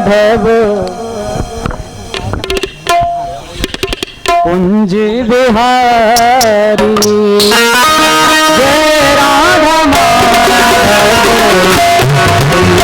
माधव कुंज बिहारी जय राधा माधव कुंज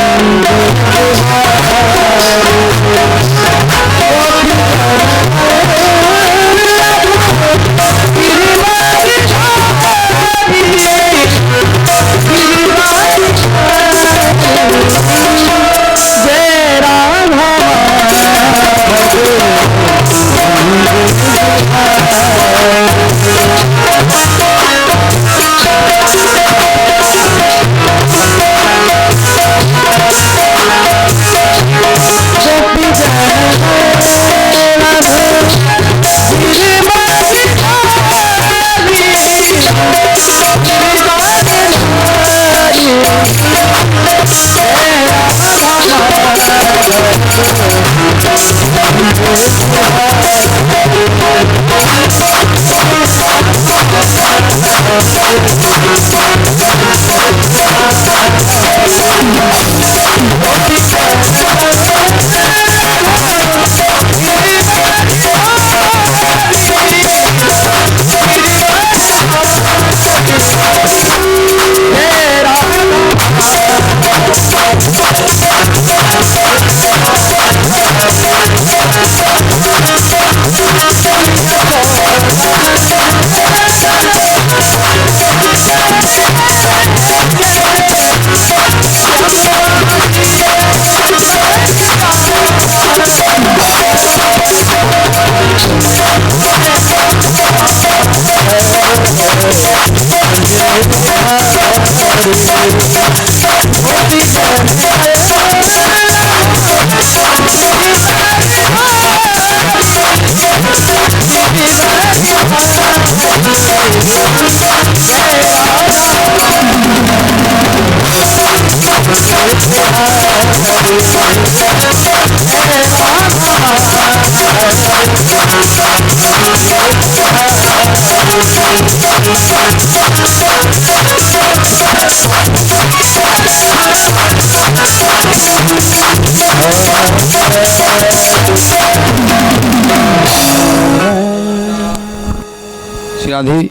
राधे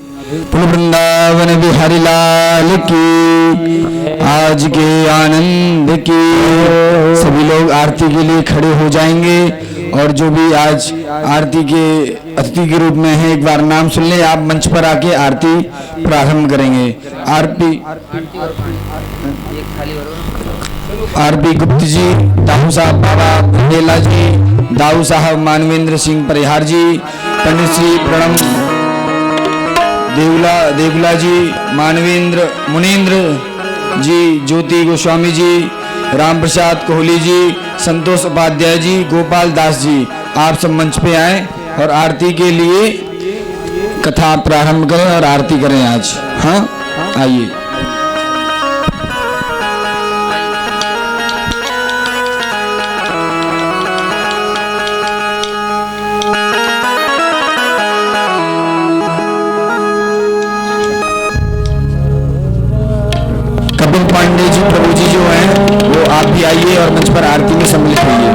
वृंदावन बिहारी लाल की आज के आनंद की। सभी लोग आरती के लिए खड़े हो जाएंगे और जो भी आज आरती के अतिथि के रूप में है एक बार नाम सुन ले। आप मंच पर आके आरती प्रारंभ करेंगे। आरपी गुप्त जी, दाऊ साहब बाबा बुंदेला जी, दाऊ साहब मानवेंद्र सिंह परिहार जी, पंडित श्री प्रणम देवला जी, मानवेंद्र मुनीन्द्र जी, ज्योति गोस्वामी जी, राम प्रसाद कोहली जी, संतोष उपाध्याय जी, गोपाल दास जी, आप सब मंच पे आए और आरती के लिए कथा प्रारंभ करें और आरती करें आज। हाँ आइए। पांडे जी, प्रभु जी जो हैं वो आप भी आइए और मंच पर आरती में सम्मिलित होइए।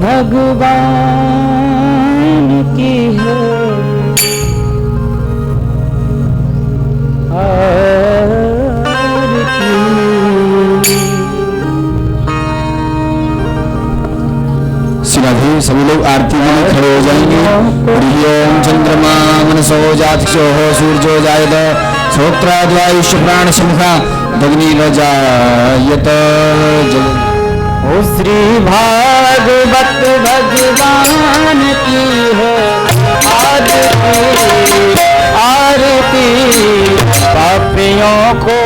भगवान की है सभी लोग आरती में खड़े हो जाएंगे। ओम चंद्रमा मनसो जातक्षो सूर्यो जायत श्रोत्राद्वायुष्य प्राण समुखा दग्नि रजायत। ओ श्री भागवत भगवान की है आरती पापियों को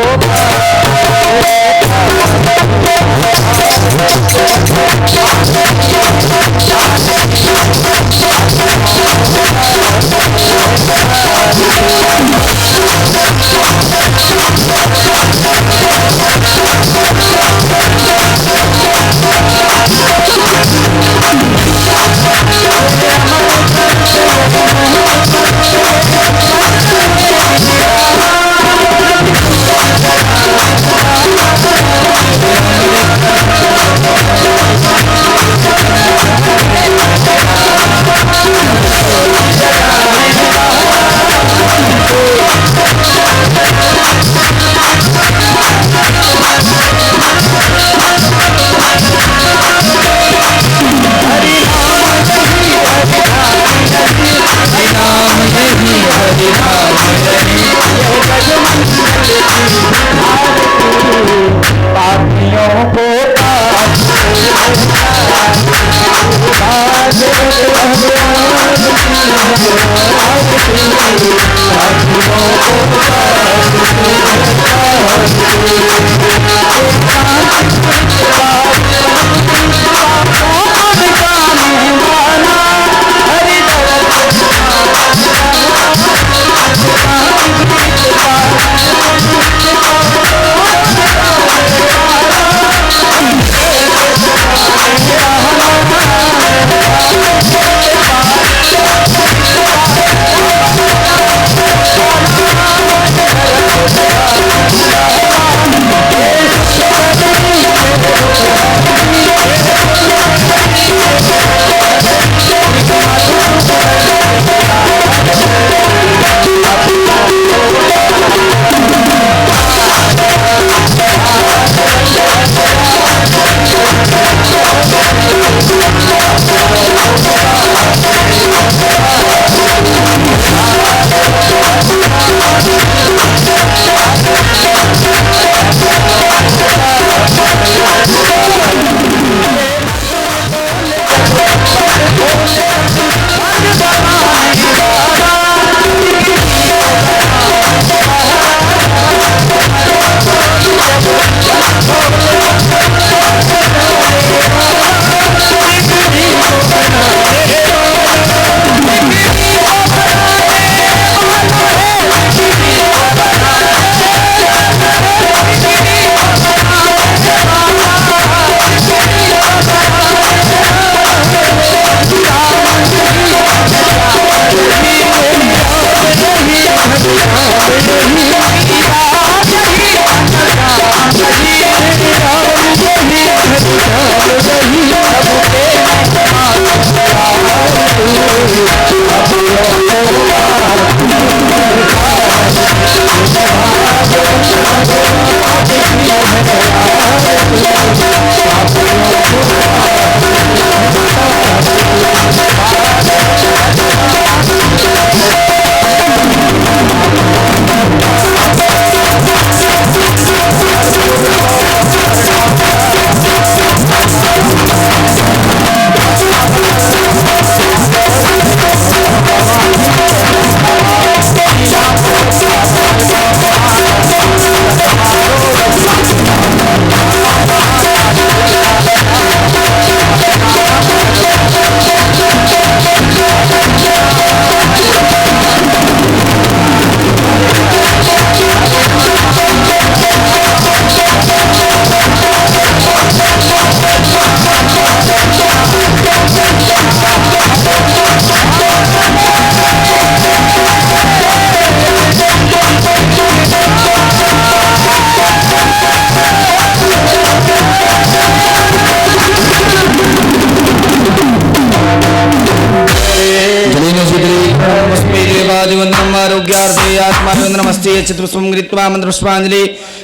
आत्मानमस्ते चतुष्पं गृहीत्वा मंत्रपुष्पाञ्जलि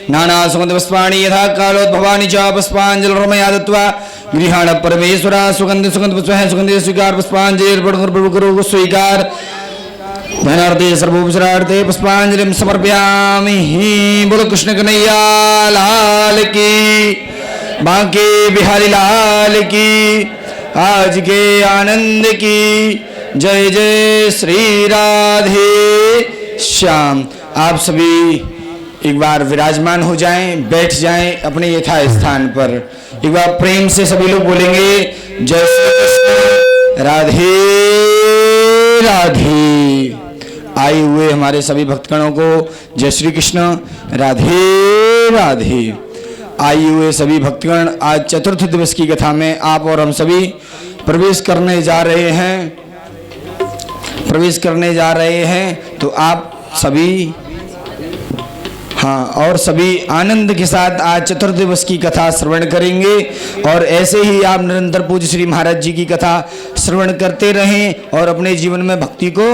नाना सुगन्धपुष्पाणि यथा कालोद्भवानि च पुष्पाञ्जलिर्मया दत्त्वा गृहाण परमेश्वरा सुगन्धि पुष्पः सुगन्धि स्वीकार पुष्पाञ्जलिर्पणु स्वीकार धनार्थे सर्वोपचारार्थे पुष्पाञ्जलिं समर्पयामि। बोलो कृष्ण कन्हैया लाल की, बांके बिहारी लाल की, आज के आनंद की जय जय श्री राधे श्याम। आप सभी एक बार विराजमान हो जाएं, बैठ जाएं अपने यथा स्थान पर। एक बार प्रेम से सभी लोग बोलेंगे जय श्री कृष्ण राधे राधे। आए हुए हमारे सभी भक्तगणों को जय श्री कृष्ण राधे राधे। आए हुए सभी भक्तगण, आज चतुर्थ दिवस की कथा में आप और हम सभी प्रवेश करने जा रहे हैं। तो आप सभी और सभी आनंद के साथ आज चतुर्थ दिवस की कथा श्रवण करेंगे और ऐसे ही आप निरंतर पूज्य श्री महाराज जी की कथा श्रवण करते रहें और अपने जीवन में भक्ति को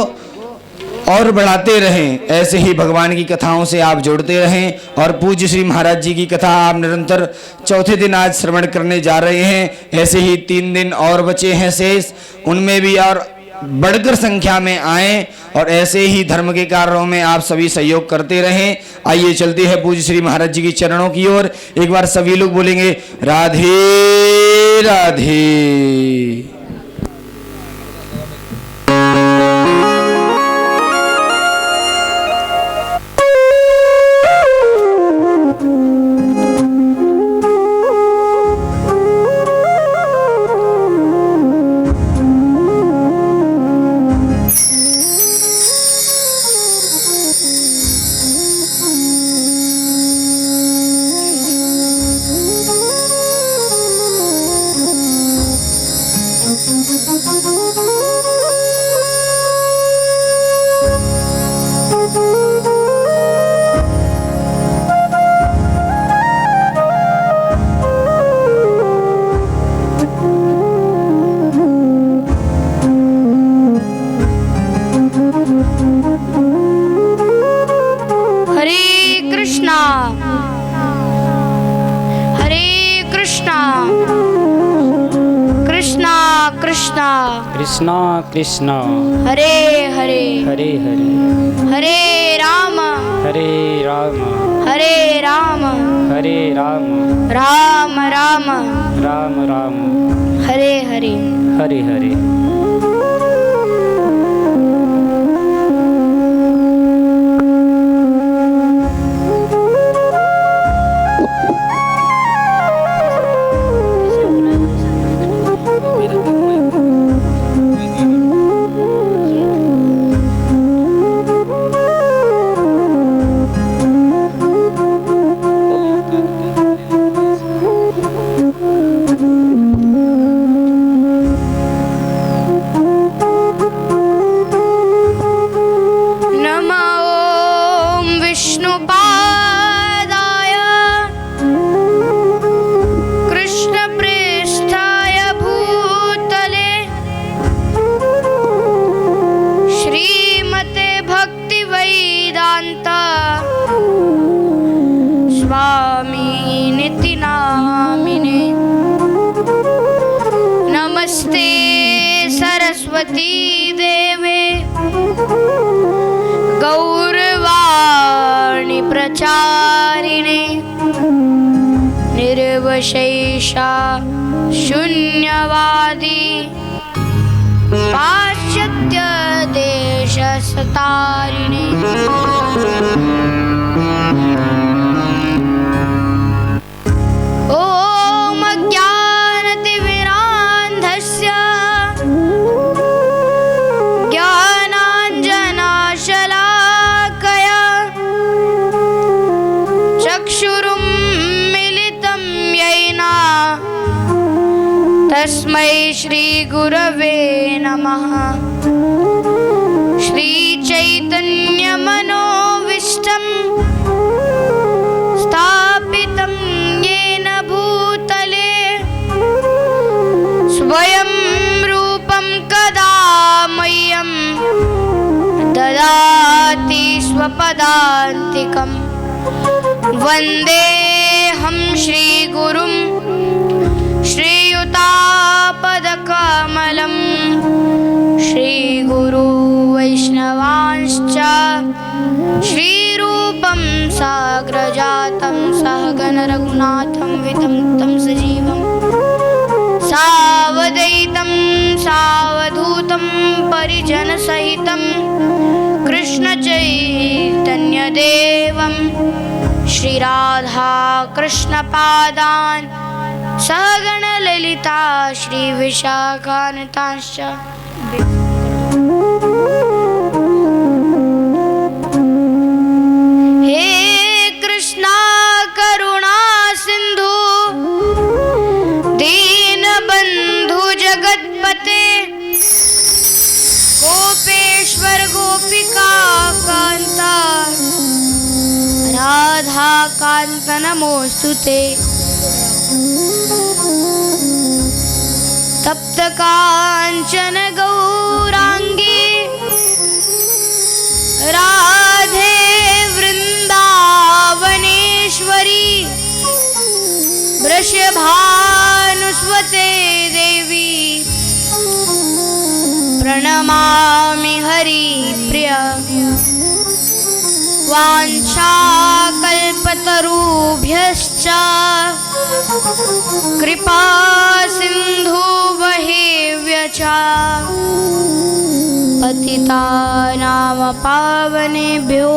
और बढ़ाते रहें। ऐसे ही भगवान की कथाओं से आप जुड़ते रहें और पूज्य श्री महाराज जी की कथा आप निरंतर चौथे दिन आज श्रवण करने जा रहे हैं। ऐसे ही 3 दिन और बचे हैं शेष, उनमें भी और बढ़कर संख्या में आए और ऐसे ही धर्म के कार्यों में आप सभी सहयोग करते रहें। आइए चलते हैं पूज्य श्री महाराज जी के चरणों की ओर। एक बार सभी लोग बोलेंगे राधे राधे। कृष्णा कृष्णा कृष्णा हरे हरे हरे हरे हरे राम हरे राम हरे राम हरे राम राम राम राम राम हरे हरे हरे हरे नमस्ते सरस्वती देवे गौरवाणी प्रचारिणे निर्वशेषा शून्यवादी पाश्चात्य देश सतारिणे ओम ज्ञानतिमिरान्धस्य ज्ञानाञ्जनशलाकया चक्षुरुन्मीलितं येन तस्मै श्रीगुरवे नमः। श्रीचैतन्यमनोभीष्टं स्थापितं येन भूतले स्वयं रूपं कदा मह्यं ददाति स्वपदान्तिकम्। वन्देऽहं श्रीगुरुं श्रीयुतापदकमलं श्रीगुरु वैष्णवांश्च श्रीरूपं साग्रजातं सहगण रघुनाथं वितं तं सजीवं सावधैतं सावधूतं परिजनसहितं कृष्णचैतन्यदेवं श्रीराधा कृष्णपादान् सहगण ललिता श्रीविशाखान्वितांश्च। हे कृष्णा करुणा सिंधु दीनबंधु जगत्पते गोपेश्वर गोपिका कांता राधा कांत नमोस्तुते। तप्त कांचन गौरांगी राधे वृंदावनेश्वरी वृषभानुस्वते देवी प्रणमामि हरिप्रिया। वाञ्छाकल्पतरुभ्यश्च कृपा सिन्धुभ्येव च पतितानां पावनेभ्यो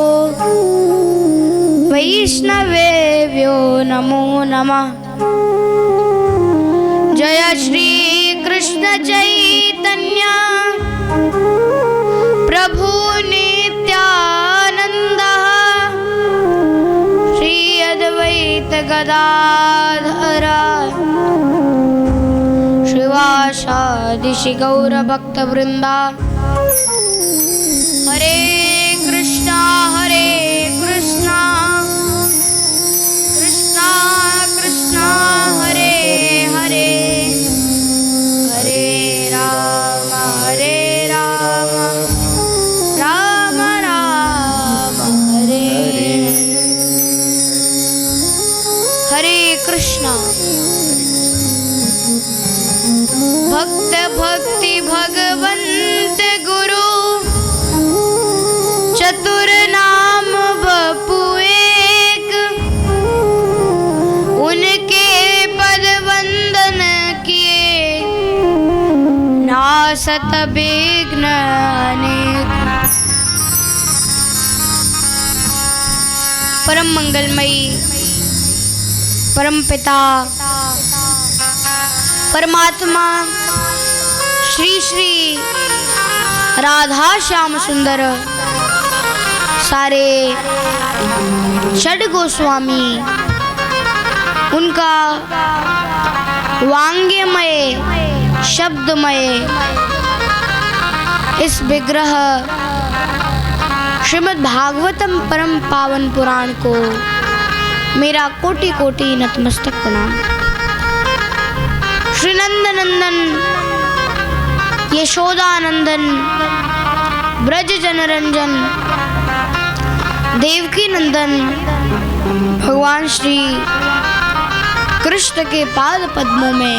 वैष्णवेभ्यो नमो नमः। जय श्री कृष्ण चैतन्य प्रभु नित्यानंद श्री अद्वैत गदाधर श्रीवासादि गौर भक्त वृंदा। हरे कृष्णा कृष्णा कृष्णा हरे हरे हरे राम राम राम हरे हरे कृष्णा। भक्त भक्ति भगवंत गुरु चतुर नाम बपु एक, उनके पद वंदन किए नासत विघ्न अनेक। परम मंगलमयी परम पिता परमात्मा श्री श्री राधा श्याम सुंदर सारे षड गोस्वामी, उनका वांग्यमय शब्दमय इस विग्रह श्रीमद् भागवतम परम पावन पुराण को मेरा कोटि कोटि नतमस्तक प्रणाम। श्री नंद नंदन यशोदानंदन ब्रज जनरंजन देवकी नंदन भगवान श्री कृष्ण के पाद पद्मों में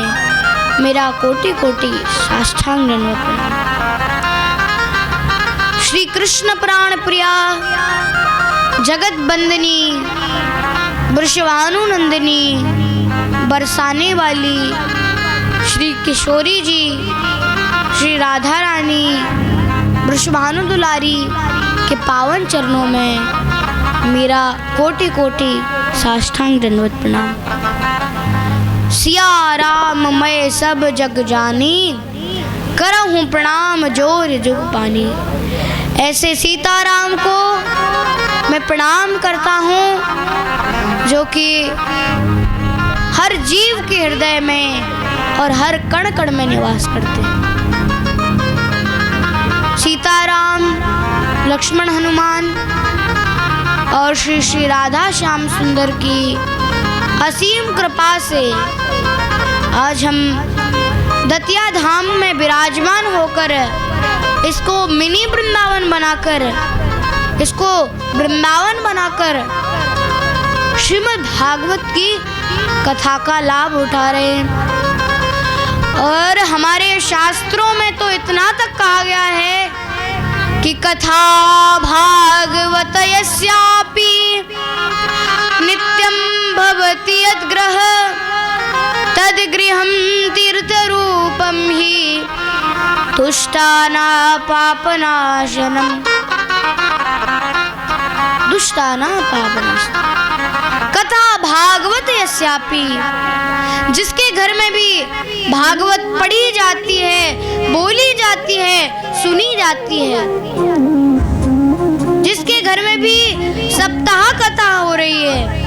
मेरा कोटि कोटि साष्टांग दंडवत प्रणाम। श्री कृष्ण प्राण प्रिया जगत बंदनी वृषभानु नंदिनी बरसाने वाली श्री किशोरी जी, श्री राधा रानी वृषभानु दुलारी के पावन चरणों में मेरा कोटि कोटि साष्टांग दंडवत प्रणाम। सिया राम मैं सब जग जानी, करहूँ प्रणाम जोर जुग पानी। ऐसे सीताराम को मैं प्रणाम करता हूँ जो कि हर जीव के हृदय में और हर कण कण में निवास करते हैं। सीताराम लक्ष्मण हनुमान और श्री श्री राधा श्याम सुंदर की असीम कृपा से आज हम दतिया धाम में विराजमान होकर इसको मिनी वृंदावन बनाकर, इसको वृंदावन बनाकर श्रीमद् भागवत की कथा का लाभ उठा रहे हैं। और हमारे शास्त्रों में तो इतना तक कहा गया है कि कथा भागवत यस्यापि नित्यं भवति यद्गृह तद्गृहं तीर्थरूपं हि दुष्टाना पापनाशनम। दुष्टाना पापनाशनम। कथा भागवत यस्यापि, जिसके घर में भी भागवत पढ़ी जाती है, बोली जाती है, सुनी जाती है, जिसके घर में भी सप्ताह कथा हो रही है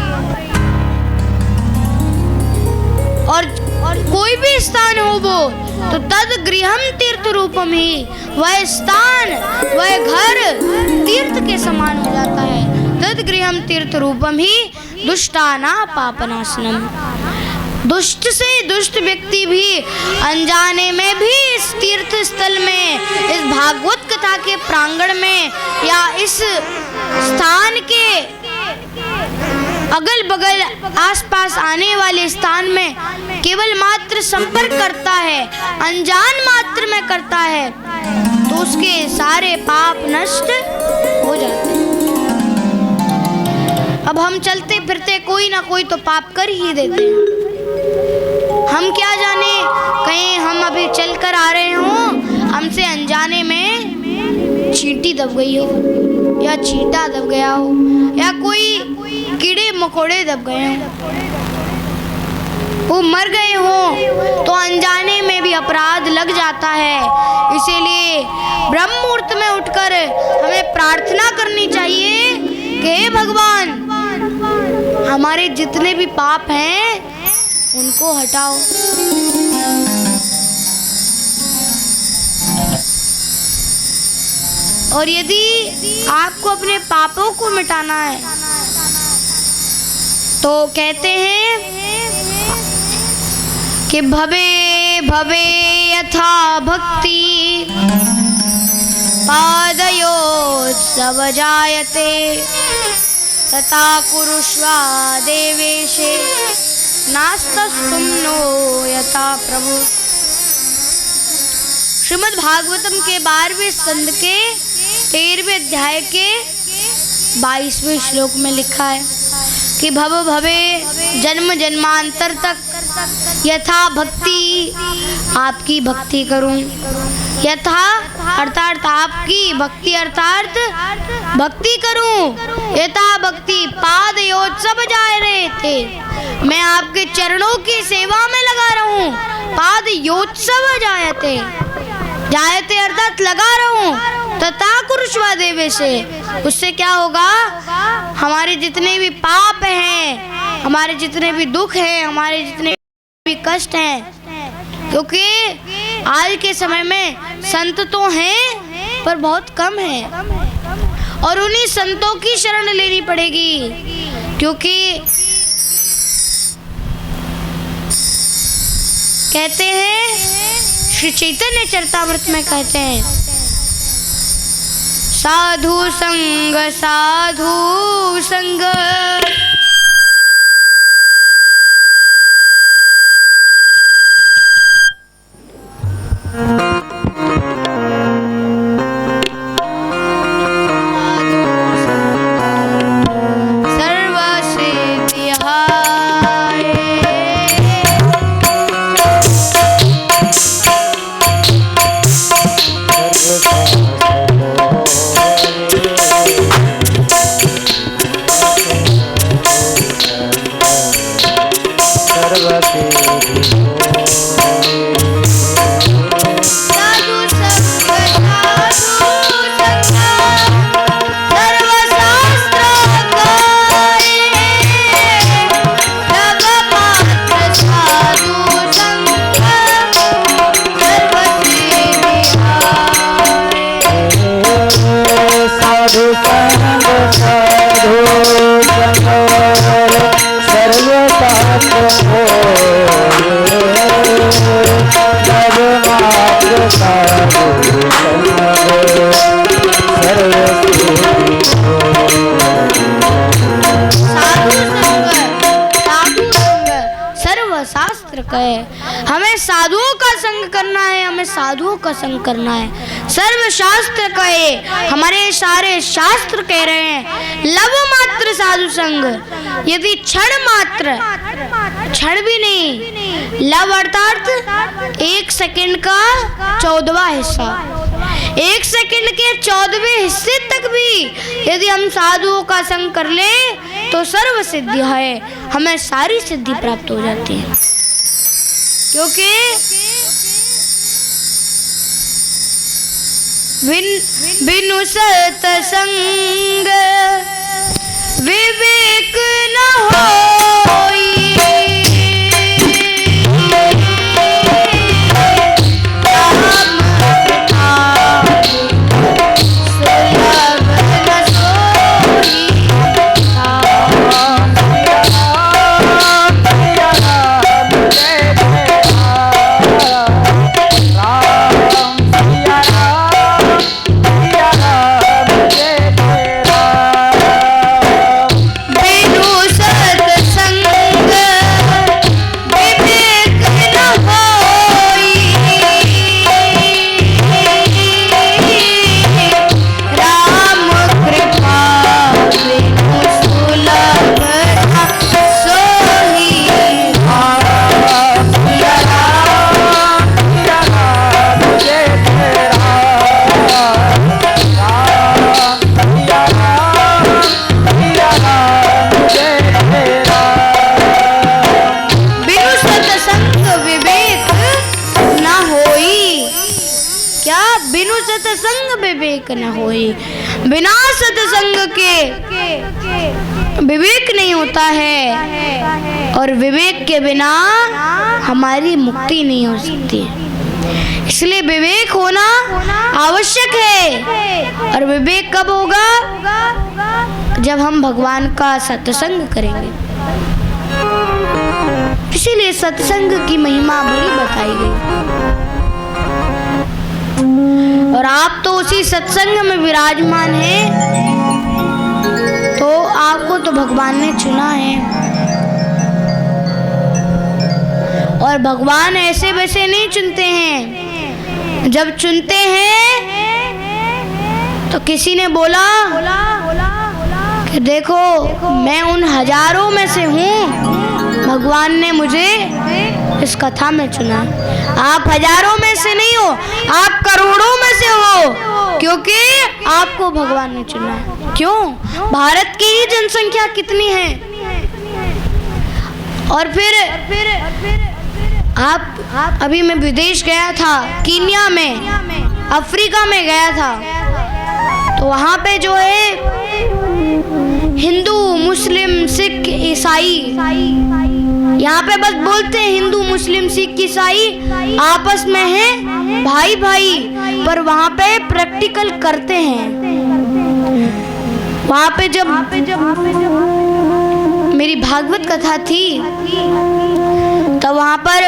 और कोई भी स्थान हो वो, तो तद गृहम तीर्थ रूपम ही, वह स्थान वह घर तीर्थ के समान हो जाता है। तद गृहम तीर्थ रूपम ही दुष्टाना पापनाशनम। दुष्ट से दुष्ट व्यक्ति भी अनजाने में भी इस तीर्थ स्थल में, इस भागवत कथा के प्रांगण में या इस स्थान के अगल बगल आसपास आने वाले स्थान में केवल मात्र संपर्क करता है, अनजान मात्र में करता है, तो उसके सारे पाप नष्ट हो जाते हैं। अब हम चलते फिरते कोई ना कोई तो पाप कर ही देते हैं। हम क्या जाने, कहीं हम अभी चल कर आ रहे हों, हमसे अनजाने में चींटी दब गई हो या चींटा दब गया हो या कोई कीड़े मकोड़े दब गए हों, वो मर गए हों, तो अनजाने में भी अपराध लग जाता है। इसीलिए ब्रह्म मुहूर्त में उठकर हमें प्रार्थना करनी चाहिए कि हे भगवान, हमारे जितने भी पाप हैं उनको हटाओ। और यदि आपको अपने पापों को मिटाना है तो कहते हैं कि भवे भवे यथा भक्ति पादयोत्सव जायते तथा कुरुष्वा देवेशे नास्तस्तुम नो यथा प्रभु। श्रीमद् भागवतम के 12वें स्कंद के 13वें अध्याय के 22वें श्लोक में लिखा है कि भव भवे जन्म जन्मांतर तक यथा भक्ति, आपकी भक्ति करूं, यथा अर्थात आपकी भक्ति अर्थात भक्ति करूं, यथा भक्ति पाद योत्सव जा रहे थे, मैं आपके चरणों की सेवा में लगा रहूं। पाद योत्सव जायते, जायते अर्थात लगा रहूं, तथा कुरुष्वा देवे से, उससे क्या होगा, हमारे जितने भी पाप हैं, हमारे जितने भी दुख हैं, हमारे जितने भी कष्ट हैं, क्योंकि आज के समय में संत तो हैं पर बहुत कम हैं, और उन्हीं संतों की शरण लेनी पड़ेगी, क्योंकि कहते हैं श्री चैतन्य चरितामृत में कहते हैं, साधु संग साधु संग, हमें साधुओं का संग करना है, हमें साधुओं का संग करना है। सर्व शास्त्र कहे, हमारे सारे शास्त्र कह रहे हैं, लव मात्र साधु संग, यदि क्षण मात्र, क्षण भी नहीं, लव अर्थात 1 सेकंड का 14वां हिस्सा, 1 सेकंड के 14वें हिस्से तक भी यदि हम साधुओं का संग कर ले तो सर्व सिद्धि है, हमें सारी सिद्धि प्राप्त हो जाती है, क्योंकि बिनु सत्संग विवेक न होई, न होई, बिना सत्संग के विवेक नहीं होता है, और विवेक के बिना हमारी मुक्ति नहीं हो सकती, इसलिए विवेक होना आवश्यक है। और विवेक कब होगा, जब हम भगवान का सत्संग करेंगे, इसीलिए सत्संग की महिमा बड़ी बताई गई, और आप तो उसी सत्संग में विराजमान हैं, तो आपको तो भगवान ने चुना है, और भगवान ऐसे वैसे नहीं चुनते हैं, जब चुनते हैं तो किसी ने बोला कि देखो मैं उन हजारों में से हूँ, भगवान ने मुझे इस कथा में चुना। आप हजारों में से नहीं हो, आप करोड़ों में से हो, क्योंकि आपको भगवान ने चुना है। क्यों? भारत की ही जनसंख्या कितनी है। और फिर आप अभी मैं विदेश गया था, कीनिया में, अफ्रीका में गया था, तो वहाँ पे जो है हिंदू, मुस्लिम, सिख, ईसाई, यहाँ पे बस बोलते हैं हिंदू, मुस्लिम, सिख, ईसाई आपस में हैं भाई भाई, पर वहाँ पे प्रैक्टिकल करते हैं। वहाँ पे जब मेरी भागवत कथा थी तो वहाँ पर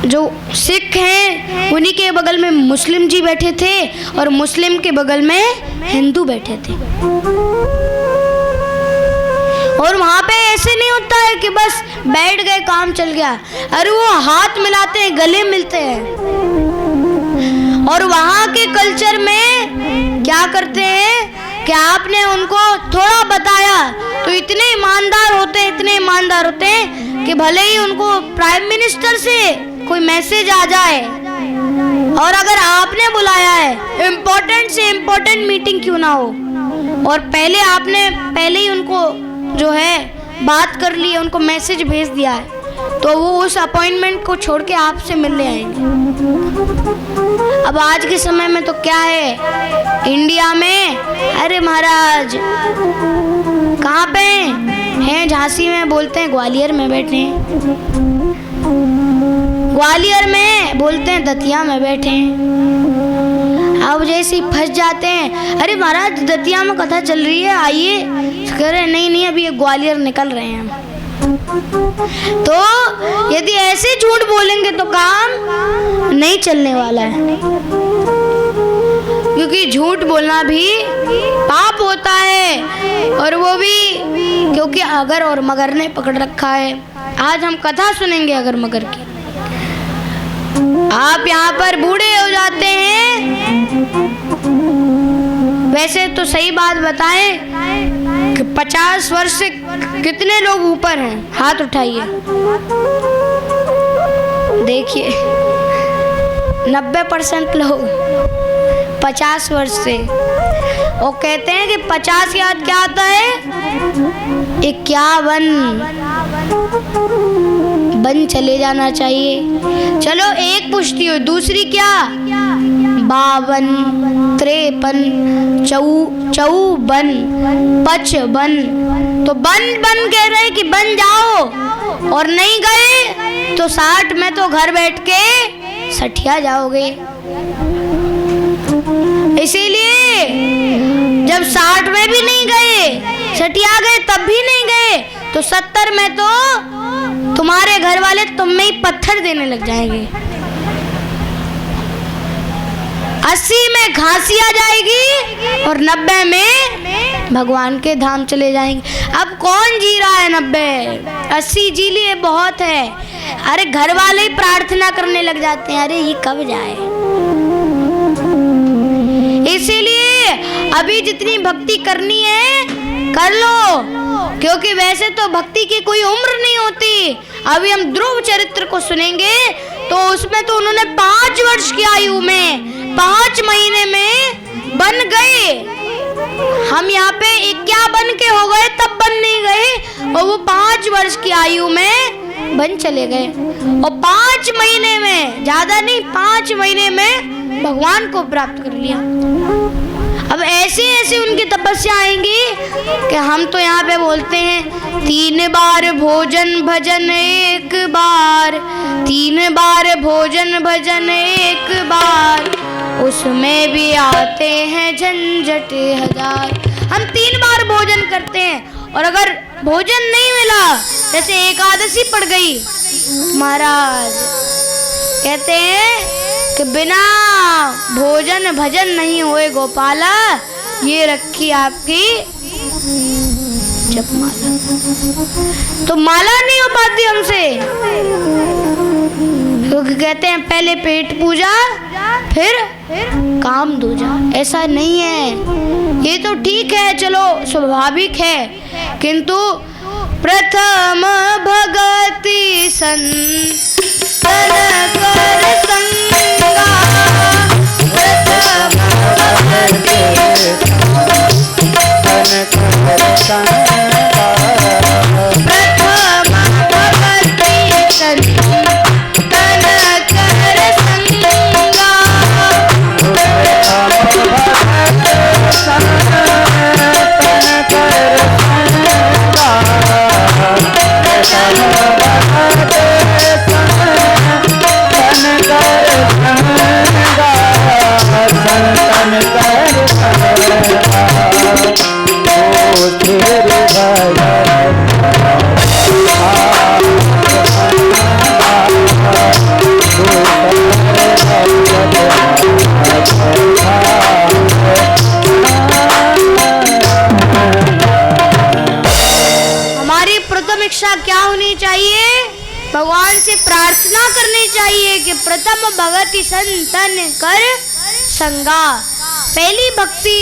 जो सिख हैं उन्हीं के बगल में मुस्लिम जी बैठे थे और मुस्लिम के बगल में हिंदू बैठे थे। और वहाँ पे ऐसे नहीं होता है कि बस बैठ गए काम चल गया, अरे वो हाथ मिलाते हैं, गले मिलते हैं। और वहाँ के कल्चर में क्या करते हैं कि आपने उनको थोड़ा बताया तो इतने ईमानदार होते हैं कि भले ही उनको प्राइम मिनिस्टर से कोई मैसेज आ जाए और अगर आपने बुलाया है, इम्पोर्टेंट से इम्पोर्टेंट मीटिंग क्यों ना हो, और पहले ही उनको जो है बात कर ली है, उनको मैसेज भेज दिया है, तो वो उस अपॉइंटमेंट को छोड़ के आपसे मिलने आएंगे। अब आज के समय में तो क्या है इंडिया में, अरे महाराज कहाँ पे हैं? झांसी में बोलते हैं ग्वालियर में बैठे हैं, ग्वालियर में बोलते हैं दतिया में बैठे हैं। अब जैसे ही फंस जाते हैं, अरे महाराज दतिया में कथा चल रही है, आइए, कह रहे नहीं अभी ये ग्वालियर निकल रहे हैं हम। तो यदि ऐसे झूठ बोलेंगे तो काम नहीं चलने वाला है, क्योंकि झूठ बोलना भी पाप होता है, और वो भी क्योंकि अगर और मगर ने पकड़ रखा है। आज हम कथा सुनेंगे अगर मगर की। आप यहाँ पर बूढ़े हो जाते हैं, वैसे तो सही बात बताएं कि 50 वर्ष से कितने लोग ऊपर हैं, हाथ उठाइए। देखिए 90% लोग 50 वर्ष से, वो कहते हैं कि 50 के बाद क्या आता है, 51 बन चले जाना चाहिए। चलो एक पुष्टि हुई, दूसरी क्या, 52, 53, 54, 55। तो बन कह रहे हैं कि बन जाओ, और नहीं गए तो 60 में तो घर बैठ के सठिया जाओगे। इसीलिए जब 60 में भी नहीं गए, सठिया गए तब भी नहीं गए, तो 70 में तो तुम्हारे घर वाले तुम में ही पत्थर देने लग जाएंगे, 80 में घासी आ जाएगी और 90 में भगवान के धाम चले जाएंगे। अब कौन जी रहा है 90, 80 जी लिए बहुत है। अरे घर वाले ही प्रार्थना करने लग जाते हैं, अरे ये कब जाए। इसीलिए अभी जितनी भक्ति करनी है कर लो, क्योंकि वैसे तो भक्ति की कोई उम्र नहीं होती। अभी हम ध्रुव चरित्र को सुनेंगे तो उसमें तो उन्होंने 5 वर्ष की आयु में 5 महीने में बन गए। हम यहाँ पे 51 के हो गए तब बन नहीं गए, और वो 5 वर्ष की आयु में बन चले गए, और 5 महीने में, ज्यादा नहीं 5 महीने में भगवान को प्राप्त कर लिया। अब ऐसे ऐसे उनकी तपस्या आएंगी कि हम तो यहाँ पे बोलते हैं 3 बार भोजन भजन 1 बार, 3 बार भोजन भजन 1 बार, उसमें भी आते हैं झंझट 1000। हम 3 बार भोजन करते हैं, और अगर भोजन नहीं मिला, जैसे एकादशी पड़ गई, महाराज कहते हैं कि बिना भोजन भजन नहीं हुए गोपाला, ये रखी आपकी जपमाला। तो माला नहीं हो पाती हमसे, क्योंकि कहते हैं पहले पेट पूजा फिर काम दूजा। ऐसा नहीं है, ये तो ठीक है, चलो स्वाभाविक है, किंतु प्रथम भगति संतन कर संगा, प्रथम भगति प्रथम भगति संतन कर संगा, हमारी प्रथम इच्छा क्या होनी चाहिए? भगवान से प्रार्थना करनी चाहिए कि प्रथम भगति संतन कर संगा, पहली भक्ति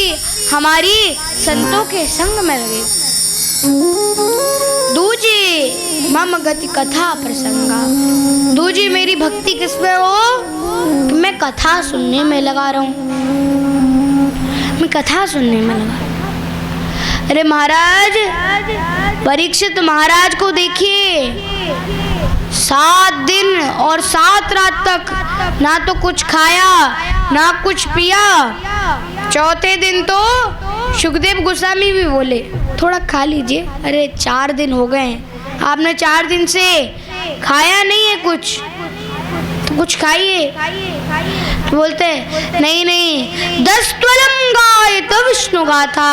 हमारी संतों के संग में लगे। दूजी मम गति कथा प्रसंगा, दूजी मेरी भक्ति किसमें हो कि मैं कथा सुनने में लगा रहा हूँ, मैं कथा सुनने में लगा। अरे महाराज, परीक्षित महाराज को देखिए, 7 दिन और 7 रात तक ना तो कुछ खाया ना कुछ पिया। चौथे दिन तो सुखदेव गोस्वामी भी बोले थोड़ा खा लीजिए। अरे 4 दिन हो गए, आपने 4 दिन से खाया नहीं है कुछ, तो कुछ खाइए। तो बोलते नहीं नहीं, 10 त्वलम गाय तो विष्णु गाथा,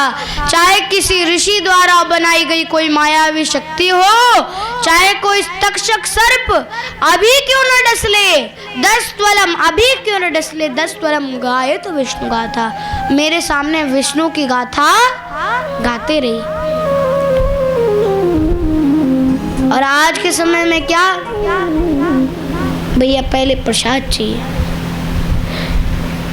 चाहे किसी ऋषि द्वारा बनाई गई कोई मायावी शक्ति हो, चाहे कोई तक्षक सर्प अभी क्यों न डसले, 10 त्वलम अभी क्यों न डसले, 10 त्वलम गाय तो विष्णु गाथा, मेरे सामने विष्णु की गाथा गाते रही। और आज के समय में क्या भैया, पहले प्रसाद चाहिए।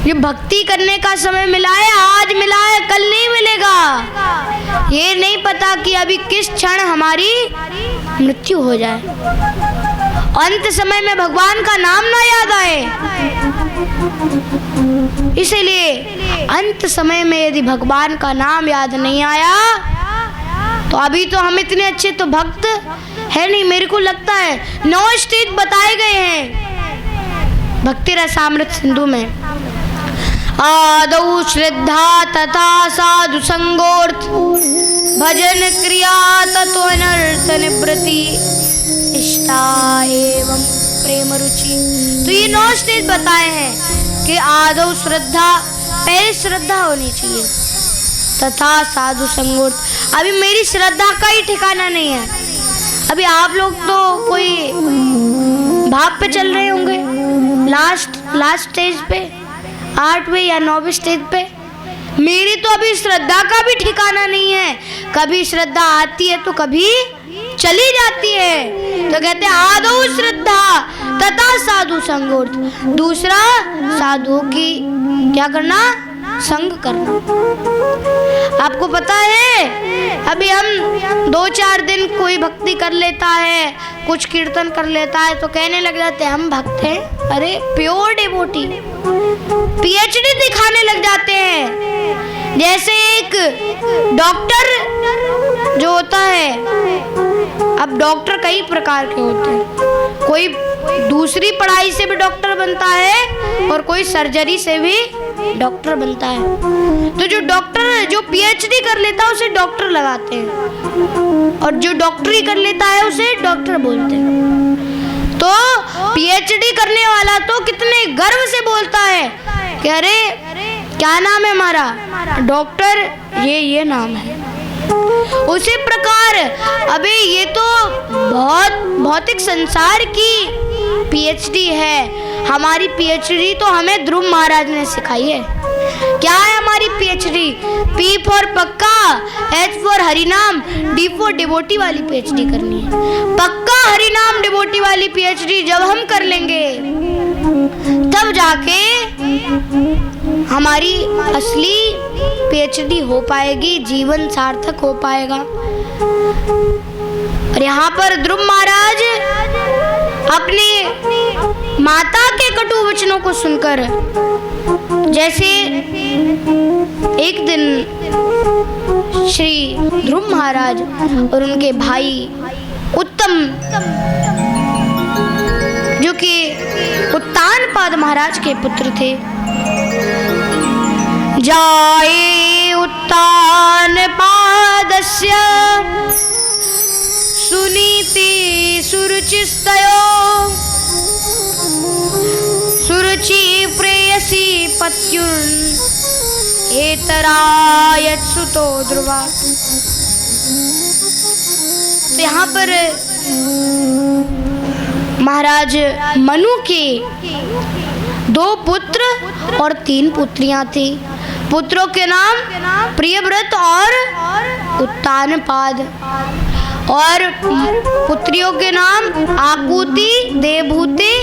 ये भक्ति करने का समय मिला है, आज मिला है, कल नहीं मिलेगा। ये नहीं पता कि अभी किस क्षण हमारी मृत्यु हो जाए, अंत समय में भगवान का नाम ना याद आए। इसीलिए अंत समय में यदि भगवान का नाम याद नहीं आया तो अभी तो हम इतने अच्छे तो भक्त है नहीं। मेरे को लगता है 9 स्टेज बताए गए हैं भक्ति रसामृत सिंधु में। आदौ श्रद्धा तथा साधु संगोर्थ, भजन क्रिया ततो अनर्थ निवृत्ति, इष्टा एवं प्रेम रुचि। तो ये 9 स्टेज बताए हैं कि आदौ श्रद्धा, पहले श्रद्धा होनी चाहिए, तथा साधु संगोर्थ। अभी मेरी श्रद्धा का ही ठिकाना नहीं है। अभी आप लोग तो कोई भाव पे चल रहे होंगे, लास्ट स्टेज पे, 8वें या 9वें स्टेज पे। मेरी तो अभी श्रद्धा का भी ठिकाना नहीं है, कभी श्रद्धा आती है तो कभी चली जाती है। तो कहते हैं आदौ श्रद्धा तथा साधु संगोर्थ, दूसरा साधुओं की क्या करना, संग करना। आपको पता है अभी हम 2-4 दिन कोई भक्ति कर लेता है, कुछ कीर्तन कर लेता है तो कहने लग जाते हैं हम भक्त हैं। अरे प्योर डिवोटी, पीएचडी दिखाने लग जाते हैं। जैसे एक डॉक्टर जो होता है, अब डॉक्टर कई प्रकार के होते हैं, कोई दूसरी पढ़ाई से भी डॉक्टर बनता है और कोई सर्जरी से भी डॉक्टर बनता है। तो जो डॉक्टर जो पीएचडी कर लेता है उसे डॉक्टर लगाते हैं, और जो डॉक्टरी कर लेता है उसे डॉक्टर बोलते हैं। तो पीएचडी करने वाला तो कितने गर्व से बोलता है कि अरे क्या नाम है हमारा, डॉक्टर ये नाम है। उसी प्रकार अभी ये तो बहुत भौतिक संसार की पीएचडी है। हमारी पीएचडी तो हमें ध्रुव महाराज ने सिखाई है। क्या है हमारी पीएचडी? पी फॉर पक्का, एच फॉर हरिनाम, डी फॉर डिवोटी वाली पीएचडी करनी है। पक्का हरिनाम डिवोटी वाली पीएचडी जब हम कर लेंगे तब जाके हमारी असली पीएचडी हो पाएगी, जीवन सार्थक हो पाएगा। और यहाँ पर ध्रुव महाराज अपनी माता के कटु वचनों को सुनकर, जैसे एक दिन श्री ध्रुव महाराज और उनके भाई उत्तम, जो कि उत्तानपाद महाराज के पुत्र थे, जाये उत्तानपादस्य सुनीति सुरुचिस्तयो सुरुचि प्रेयसी पत्युर्न एतरायत्सुतो ध्रुवा। तो यहाँ पर महाराज मनु के 2 पुत्र और 3 पुत्रियां थी। पुत्रों के नाम प्रियव्रत और उत्तानपाद, और पुत्रियों के नाम आकुति, देवभूति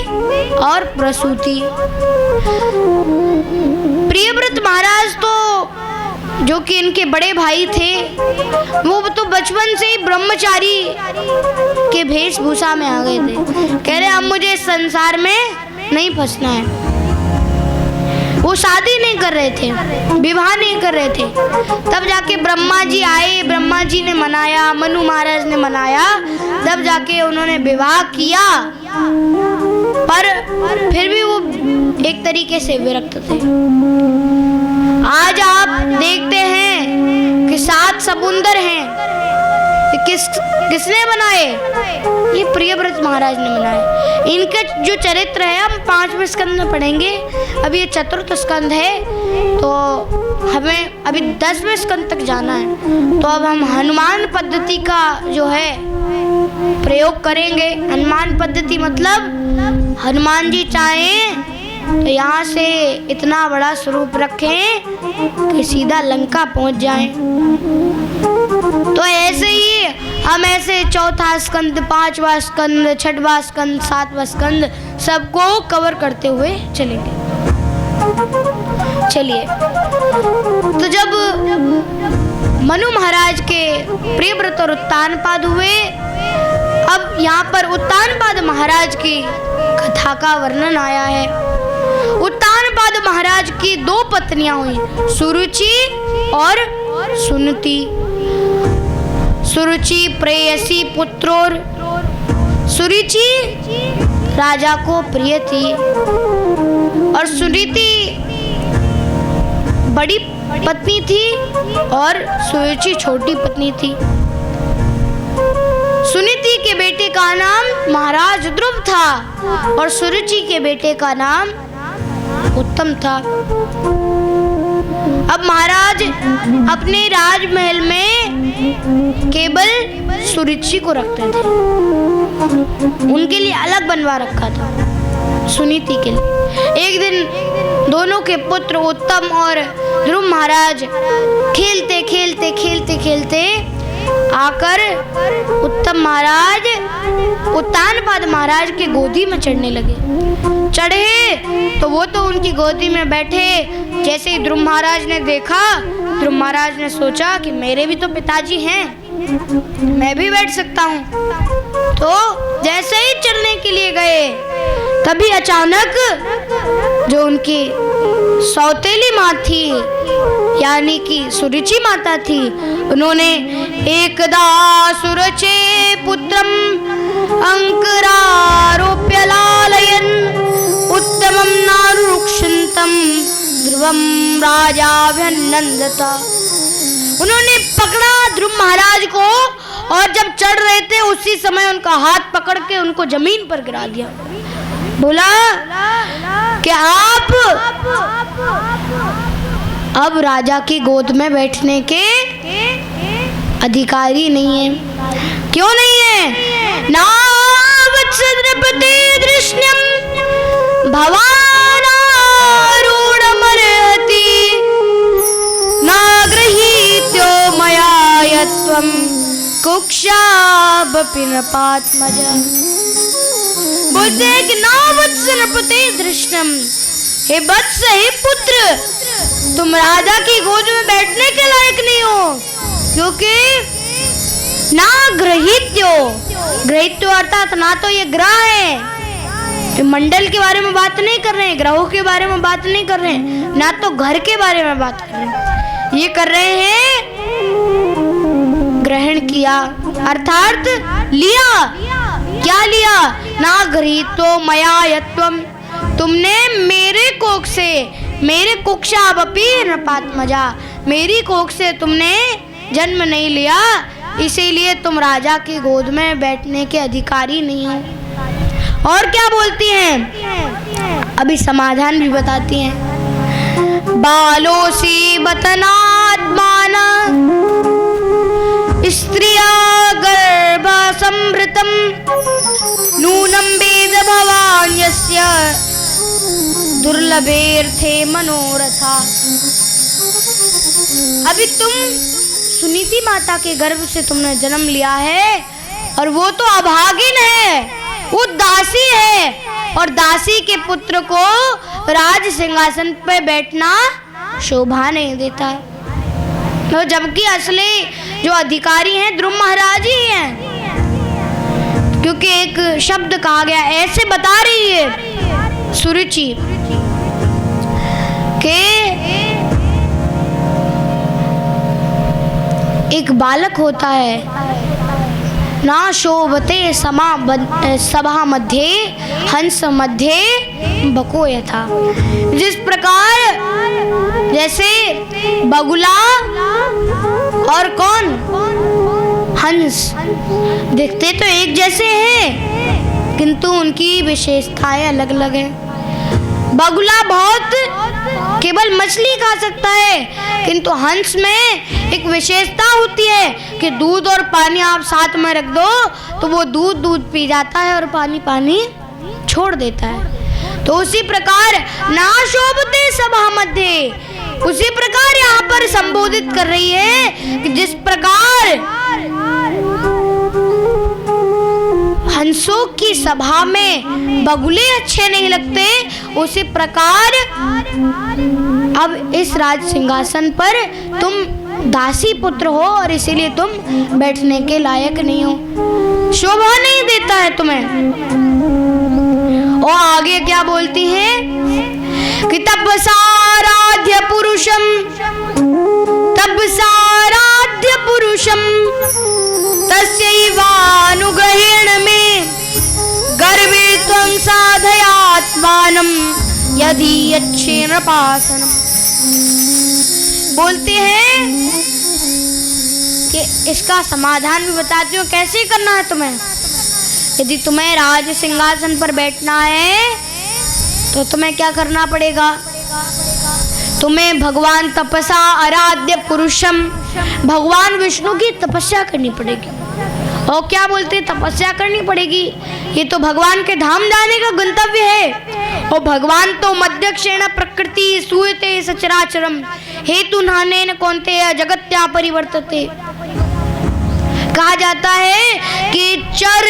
और प्रसूति। प्रियव्रत महाराज तो, जो कि इनके बड़े भाई थे, वो तो बचपन से ही ब्रह्मचारी के वेशभूषा में आ गए थे। कह रहे अब मुझे इस संसार में नहीं फंसना है। वो शादी नहीं कर रहे थे, विवाह नहीं कर रहे थे। तब जाके ब्रह्मा जी आए, ब्रह्मा जी ने मनाया, मनु महाराज ने मनाया, तब जाके उन्होंने विवाह किया। पर फिर भी वो एक तरीके से विरक्त थे। आज आप देखते हैं कि 7 समुंदर हैं, किसने बनाए? ये प्रियव्रत महाराज ने बनाए। इनका जो चरित्र है हम 5वें स्कंद में पढ़ेंगे। अभी ये 4th स्कंद है, तो हमें अभी 10वें स्कंद तक जाना है। तो अब हम हनुमान पद्धति का जो है प्रयोग करेंगे। हनुमान पद्धति मतलब हनुमान जी चाहें तो यहाँ से इतना बड़ा स्वरूप रखें कि सीधा लंका पहुंच जाएं। तो ऐसे ही हम ऐसे 4था स्कंद, 5वां स्कंद, 6वां स्कंद, 7वां स्कंद सबको कवर करते हुए चलेंगे। चलिए, तो जब मनु महाराज के प्रियव्रत और उत्तानपाद हुए, अब यहाँ पर उत्तानपाद महाराज की कथा का वर्णन आया है। उत्तानपाद महाराज की 2 पत्नियां हुई, सुरुचि और सुनीति। सुरुचि प्रेयसी पुत्रोर, सुरुचि राजा को प्रिय थी और सुनीति बड़ी पत्नी थी और सुरुचि छोटी पत्नी थी। सुनीति के बेटे का नाम महाराज ध्रुव था और सुरुचि के बेटे का नाम उत्तम था। अब महाराज अपने राजमहल में केवल सुरुचि को रखते थे, उनके लिए अलग बनवा रखा था सुनीति के लिए। एक दिन दोनों के पुत्र उत्तम और ध्रुव महाराज खेलते खेलते खेलते खेलते आकर उत्तम महाराज उत्तानपाद महाराज के गोदी में चढ़ने लगे। चढ़े तो वो तो उनकी गोदी में बैठे। जैसे ही ध्रुव महाराज ने देखा, ध्रुव महाराज ने सोचा कि मेरे भी तो पिताजी हैं, मैं भी बैठ सकता हूँ। तो जैसे ही चलने के लिए गए, तभी अचानक जो उनकी सौतेली माँ थी, यानी कि सुरुचि माता थी, उन्होंने एकदा सुरुचे पुत्रम अंकुरारोप्य लालयन् उत्तमं नारुक्षन्तम ध्रुवं राजाभिनंदता। उन्होंने पकड़ा ध्रुव महाराज को और जब चढ़ रहे थे उसी समय उनका हाथ पकड़ के उनको जमीन पर गिरा दिया। बोला कि आप अब राजा की गोद में बैठने के अधिकारी नहीं है। क्यों नहीं है? नावत्सद्रपते दृश्यम भवानारूढ़मर्हति नागृहीत्यो मया यत्वं कुक्षाबपि न पात्मजा। बोलते हैं कि ना वत्स नृपते धृष्टम, हे वत्स, हे पुत्र, तुम राजा की गोद में बैठने के लायक नहीं हो, क्योंकि ना ग्रहित्यो, ग्रहित्यो अर्थात ना तो ये ग्रह है, मंडल के बारे में बात नहीं कर रहे हैं, ग्रहों के बारे में बात नहीं कर रहे हैं, ना तो घर के बारे में बात कर रहे हैं, ये कर रहे हैं ग्रहण किया अर्थात लिया। क्या लिया? ना गृहीतो मया यत्वम, तुमने मेरे कोख से, मेरे कुक्षावपि नृपात्मजा, मेरी कोख से तुमने जन्म नहीं लिया, इसीलिए तुम राजा की गोद में बैठने के अधिकारी नहीं हो। और क्या बोलती हैं? अभी समाधान भी बताती हैं। बालोसी बतनात्माना स्त्रिया गर्भ संभृतम नूनम वेद भवान यस्य दुर्लभेर्थे मनोरथा। अभी तुम सुनीति माता के गर्भ से तुमने जन्म लिया है, और वो तो अभागिन है, वो दासी है, और दासी के पुत्र को राज सिंहासन पर बैठना शोभा नहीं देता, तो जबकि असली जो अधिकारी हैं ध्रुव महाराज ही हैं, क्योंकि एक शब्द कहा गया, ऐसे बता रही है सुरुचि के एक बालक होता है, ना शोभते सभा मध्य हंस मध्य बको यथा। जिस प्रकार जैसे बगुला और कौन हंस दिखते तो एक जैसे हैं, किंतु उनकी विशेषताएं अलग अलग हैं। बगुला बहुत केवल मछली खा सकता है, किंतु हंस में एक विशेषता होती है कि दूध और पानी आप साथ में रख दो तो वो दूध पी जाता है और पानी छोड़ देता है। तो उसी प्रकार ना शोभते सभा मध्य, उसी प्रकार यहाँ पर संबोधित कर रही है कि जिस प्रकार हंसों की सभा में बगुले अच्छे नहीं लगते, उसी प्रकार अब इस राज सिंहासन पर तुम दासी पुत्र हो और इसीलिए तुम बैठने के लायक नहीं हो, शोभा नहीं देता है तुम्हें। और आगे क्या बोलती है कि तपसाराध्य पुरुषम, तपसाराध्य पुरुषम तस्यैवानुग्रहेण में गर्वे त्वं साधयात्मानं यदि यच्छेन पासनम्। बोलते हैं कि इसका समाधान भी बताती हूँ कैसे करना है तुम्हें। यदि तुम्हें राज सिंहासन पर बैठना है तो तुम्हें क्या करना पड़ेगा? तुम्हें भगवान तपसा आराध्य पुरुषम, भगवान विष्णु की तपस्या करनी पड़ेगी। और क्या बोलते हैं तपस्या करनी पड़ेगी? ये तो भगवान के धाम जाने का गंतव्य है। और भगवान तो मध्यक्षेण प्रकृति सूयते सचराचरम हेतु नानेन कौन्तेय जगत्या परिवर्तते। कहा जाता है कि चर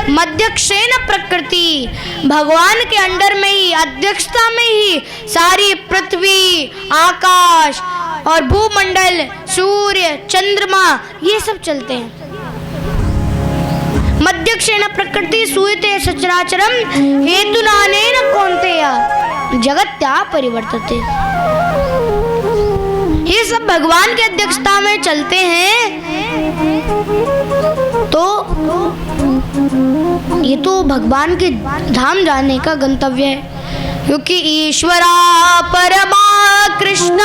मध्यक्षेण प्रकृति, भगवान के अंडर में ही, अध्यक्षता में ही सारी पृथ्वी, आकाश और भूमंडल, सूर्य, चंद्रमा ये सब चलते हैं। मध्यक्षेण प्रकृति सूयते सचराचरम हेतु नानेन कौन्तेय जगत्या परिवर्तते। ये सब भगवान की अध्यक्षता में चलते हैं। तो ये तो भगवान के धाम जाने का गंतव्य है, क्योंकि ईश्वरा परमा कृष्ण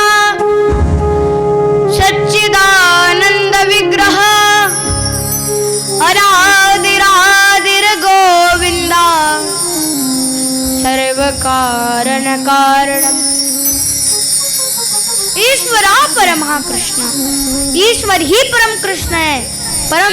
सच्चिदानंद विग्रह अराधिराधिर गोविंदा सर्व कारण कारणम। ईश्वरा परमः कृष्ण, ईश्वर ही परम कृष्ण है। परम